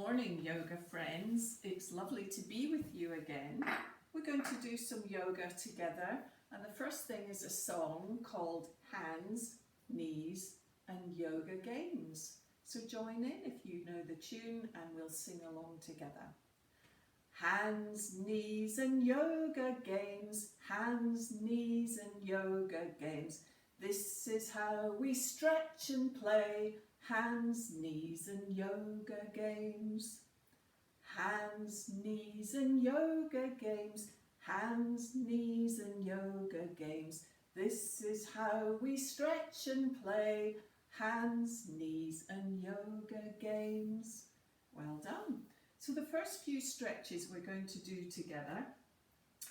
morning, yoga friends. It's lovely to be with you again. We're going to do some yoga together, and the first thing is a song called Hands, Knees and Yoga Games. So join in if you know the tune and we'll sing along together. Hands, knees and yoga games, hands, knees and yoga games. This is how we stretch and play, hands, knees and yoga games. Hands, knees and yoga games, hands, knees and yoga games. This is how we stretch and play, hands, knees and yoga games. Well done. So the first few stretches we're going to do together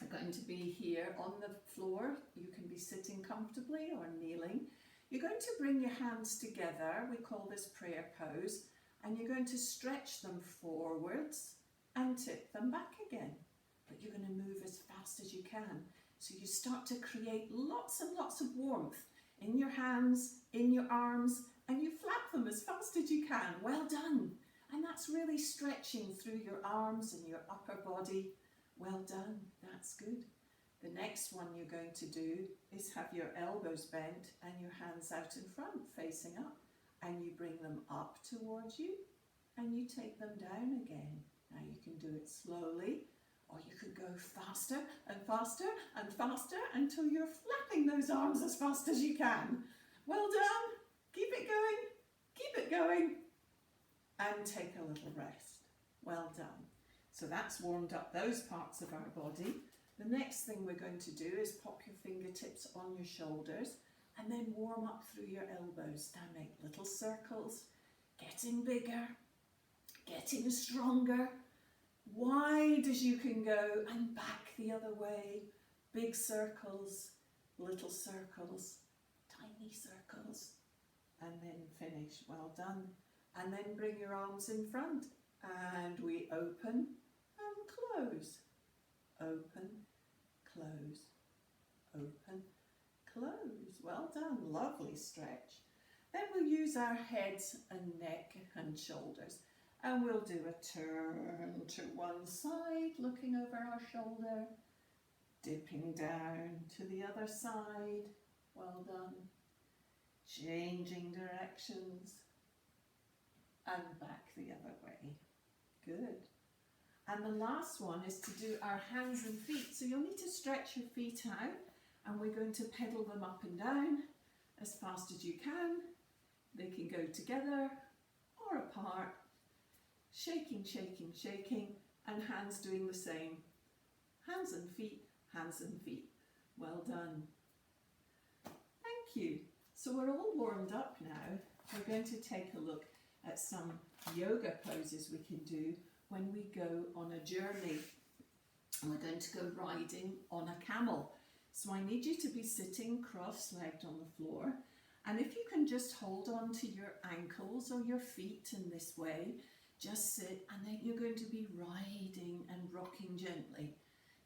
are going to be here on the floor. You can be sitting comfortably or kneeling. You're going to bring your hands together, we call this prayer pose, and you're going to stretch them forwards and tip them back again. But you're going to move as fast as you can. So you start to create lots and lots of warmth in your hands, in your arms, and you flap them as fast as you can. Well done. And that's really stretching through your arms and your upper body. Well done, that's good. The next one you're going to do is have your elbows bent and your hands out in front, facing up. And you bring them up towards you and you take them down again. Now you can do it slowly, or you could go faster and faster and faster until you're flapping those arms as fast as you can. Well done, keep it going, and take a little rest. Well done. So that's warmed up those parts of our body. The next thing we're going to do is pop your fingertips on your shoulders and then warm up through your elbows. Now make little circles, getting bigger, getting stronger, wide as you can go, and back the other way. Big circles, little circles, tiny circles, and then finish. Well done. And then bring your arms in front and we open and close. Open, close, open, close. Well done, lovely stretch. Then we'll use our heads and neck and shoulders, and we'll do a turn to one side, looking over our shoulder, dipping down to the other side. Well done. Changing directions and back the other way. Good. And the last one is to do our hands and feet. So you'll need to stretch your feet out, and we're going to pedal them up and down as fast as you can. They can go together or apart, shaking, shaking, shaking, and hands doing the same. Hands and feet, hands and feet. Well done. Thank you. So we're all warmed up now. We're going to take a look at some yoga poses we can do when we go on a journey. And we're going to go riding on a camel. So I need you to be sitting cross-legged on the floor. And if you can just hold on to your ankles or your feet in this way, just sit, and then you're going to be riding and rocking gently.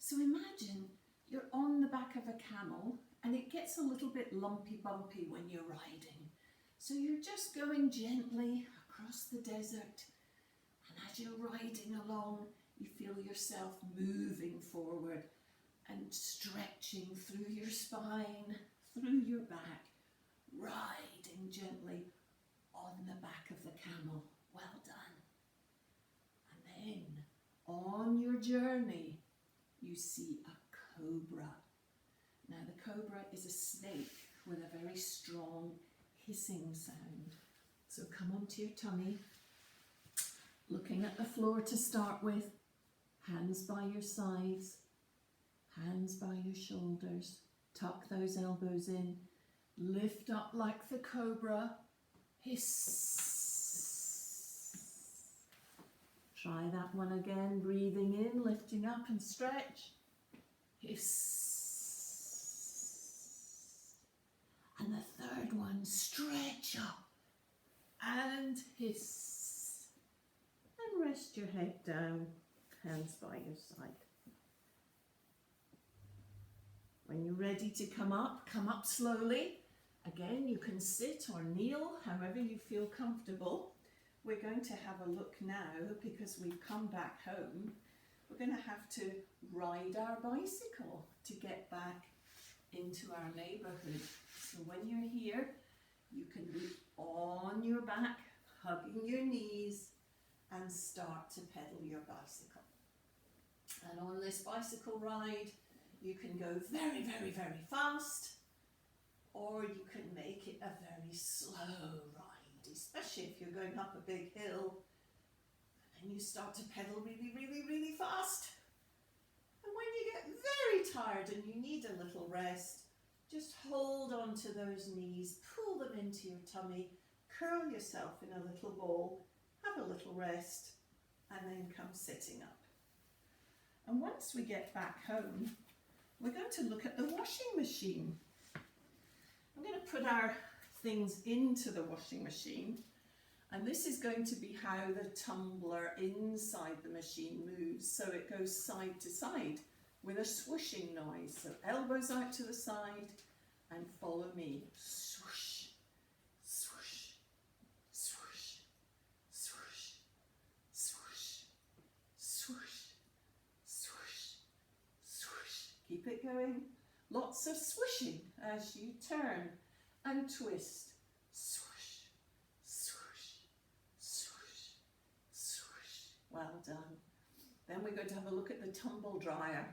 So imagine you're on the back of a camel and it gets a little bit lumpy bumpy when you're riding. So you're just going gently across the desert, and as you're riding along, you feel yourself moving forward and stretching through your spine, through your back, riding gently on the back of the camel. Well done. And then on your journey, you see a cobra. Now the cobra is a snake with a very strong hissing sound. So come onto your tummy, looking at the floor to start with, hands by your sides, hands by your shoulders, tuck those elbows in, lift up like the cobra, hiss. Try that one again, breathing in, lifting up and stretch, hiss. And the third one, stretch up and hiss. And rest your head down, hands by your side. When you're ready to come up slowly. Again, you can sit or kneel, however you feel comfortable. we're going to have a look now, because we've come back home. We're going to have to ride our bicycle to get back into our neighbourhood. So when you're here, you can be on your back, hugging your knees, and start to pedal your bicycle. And on this bicycle ride, you can go very, very, very fast, or you can make it a very slow ride, especially if you're going up a big hill and you start to pedal really, really, really fast. And when you get very tired and you need a little rest, just hold on to those knees, pull them into your tummy, curl yourself in a little ball, have a little rest, and then come sitting up. And once we get back home, we're going to look at the washing machine. I'm going to put our things into the washing machine, and this is going to be how the tumbler inside the machine moves. So it goes side to side with a swooshing noise. So elbows out to the side and follow me. Swoosh, swoosh, swoosh, swoosh, swoosh, swoosh, swoosh, swoosh. Keep it going. Lots of swooshing as you turn and twist. Swoosh, swoosh, swoosh, swoosh. Well done. Then we're going to have a look at the tumble dryer.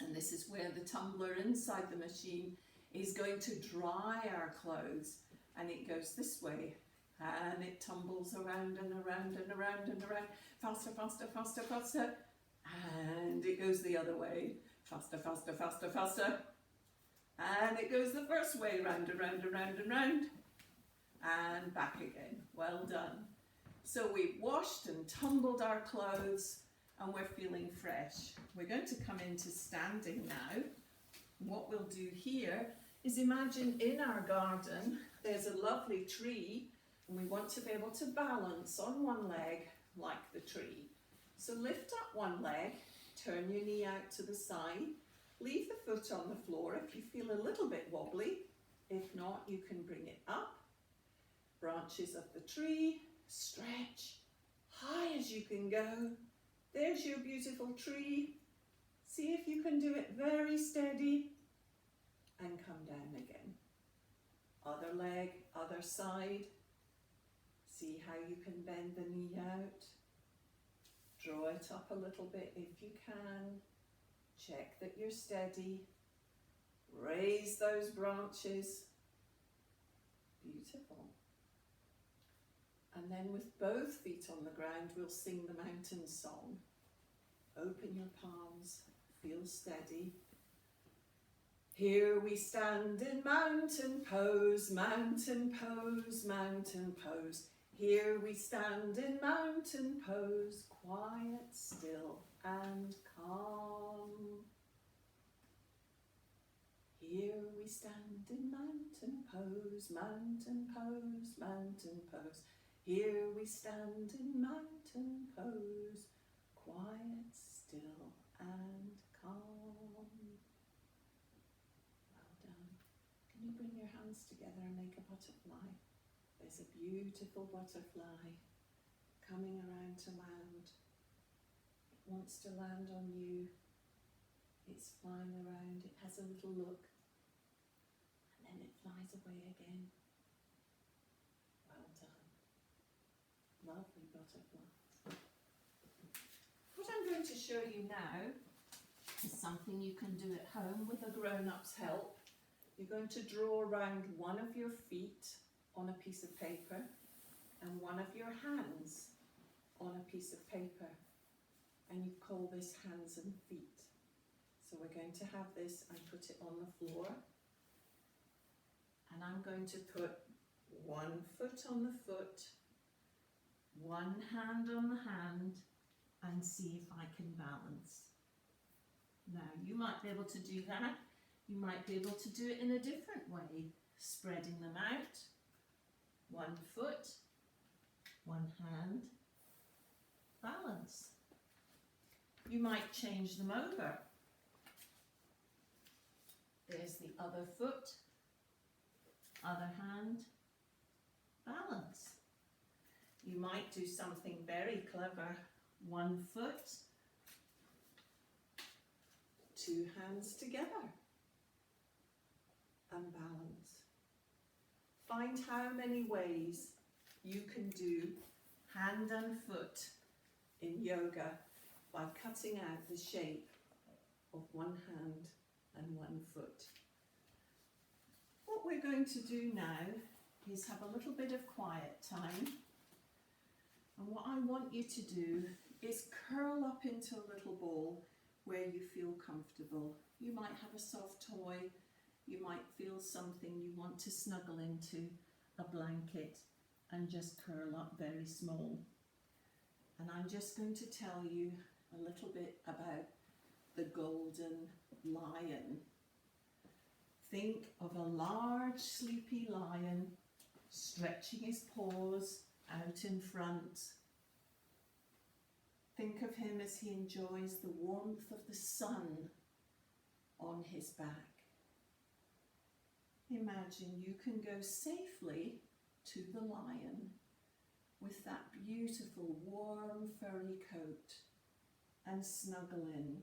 And this is where the tumbler inside the machine is going to dry our clothes. And it goes this way. And it tumbles around and around and around and around. Faster, faster, faster, faster. And it goes the other way. Faster, faster, faster, faster. And it goes the first way, round and round and round and round. And back again. Well done. So we've washed and tumbled our clothes and we're feeling fresh. We're going to come into standing now. What we'll do here is imagine in our garden there's a lovely tree and we want to be able to balance on one leg like the tree. So lift up one leg, turn your knee out to the side, leave the foot on the floor if you feel a little bit wobbly. If not, you can bring it up. Branches of the tree, stretch, high as you can go. There's your beautiful tree. See if you can do it very steady and come down again. Other leg, other side. See how you can bend the knee out. Draw it up a little bit if you can. Check that you're steady. Raise those branches. Beautiful. And then with both feet on the ground, we'll sing the mountain song. Open your palms, feel steady. Here we stand in mountain pose, mountain pose, mountain pose. Here we stand in mountain pose, quiet, still and calm. Here we stand in mountain pose, mountain pose, mountain pose. Here we stand in mountain pose, quiet, still and calm. Well done. Can you bring your hands together and make a butterfly? There's a beautiful butterfly coming around to land. It wants to land on you. It's flying around. It has a little look. And then it flies away again. Well done. Lovely butterfly. What I'm going to show you now is something you can do at home with a grown-up's help. You're going to draw around one of your feet on a piece of paper and one of your hands on a piece of paper, and you call this hands and feet. So we're going to have this and put it on the floor, and I'm going to put one foot on the foot, one hand on the hand, and see if I can balance. Now you might be able to do that. You might be able to do it in a different way, spreading them out. One foot, one hand, balance. You might change them over. There's the other foot, other hand, balance. You might do something very clever. 1 foot, 2 hands together, and balance. Find how many ways you can do hand and foot in yoga by cutting out the shape of 1 hand and 1 foot. What we're going to do now is have a little bit of quiet time. And what I want you to do is curl up into a little ball where you feel comfortable. You might have a soft toy, you might feel something you want to snuggle into, a blanket, and just curl up very small. And I'm just going to tell you a little bit about the golden lion. Think of a large sleepy lion stretching his paws out in front. Think of him as he enjoys the warmth of the sun on his back. Imagine you can go safely to the lion with that beautiful warm furry coat and snuggle in.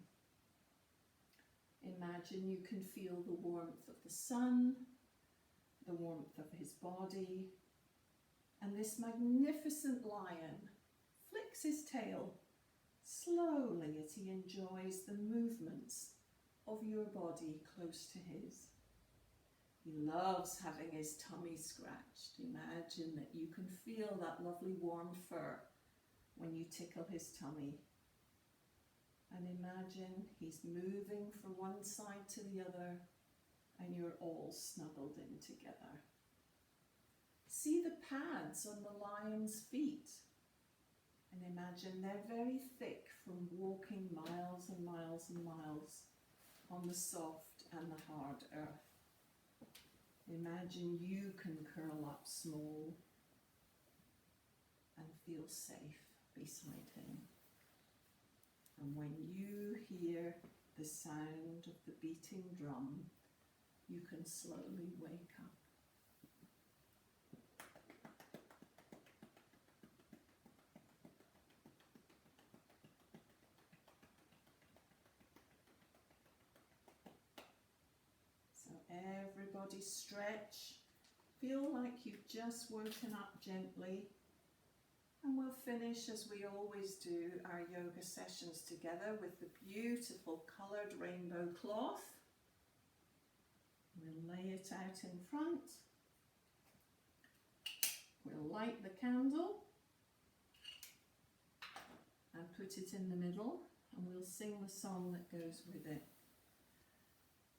Imagine you can feel the warmth of the sun, the warmth of his body, and this magnificent lion flicks his tail slowly as he enjoys the movements of your body close to his. He loves having his tummy scratched. Imagine that you can feel that lovely warm fur when you tickle his tummy. And imagine he's moving from one side to the other and you're all snuggled in together. See the pads on the lion's feet. And imagine they're very thick from walking miles and miles and miles on the soft and the hard earth. Imagine you can curl up small and feel safe beside him. And when you hear the sound of the beating drum, you can slowly wake up. So everybody stretch. Feel like you've just woken up gently. And we'll finish, as we always do, our yoga sessions together with the beautiful coloured rainbow cloth. We'll lay it out in front. We'll light the candle and put it in the middle, and we'll sing the song that goes with it.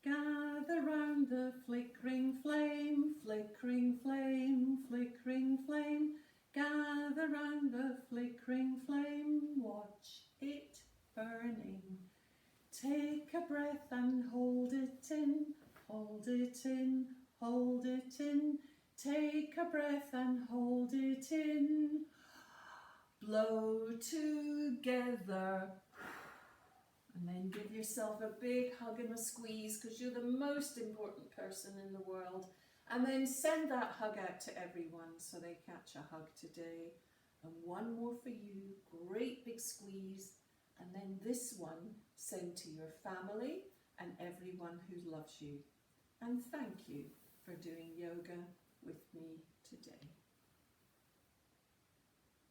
Gather round the flickering flame, flickering flame, flickering flame. Gather round the flickering flame, watch it burning. Take a breath and hold it in, hold it in, hold it in. Take a breath and hold it in. Blow together. And then give yourself a big hug and a squeeze because you're the most important person in the world. And then send that hug out to everyone so they catch a hug today. And one more for you, great big squeeze. And then this one send to your family and everyone who loves you. And thank you for doing yoga with me today.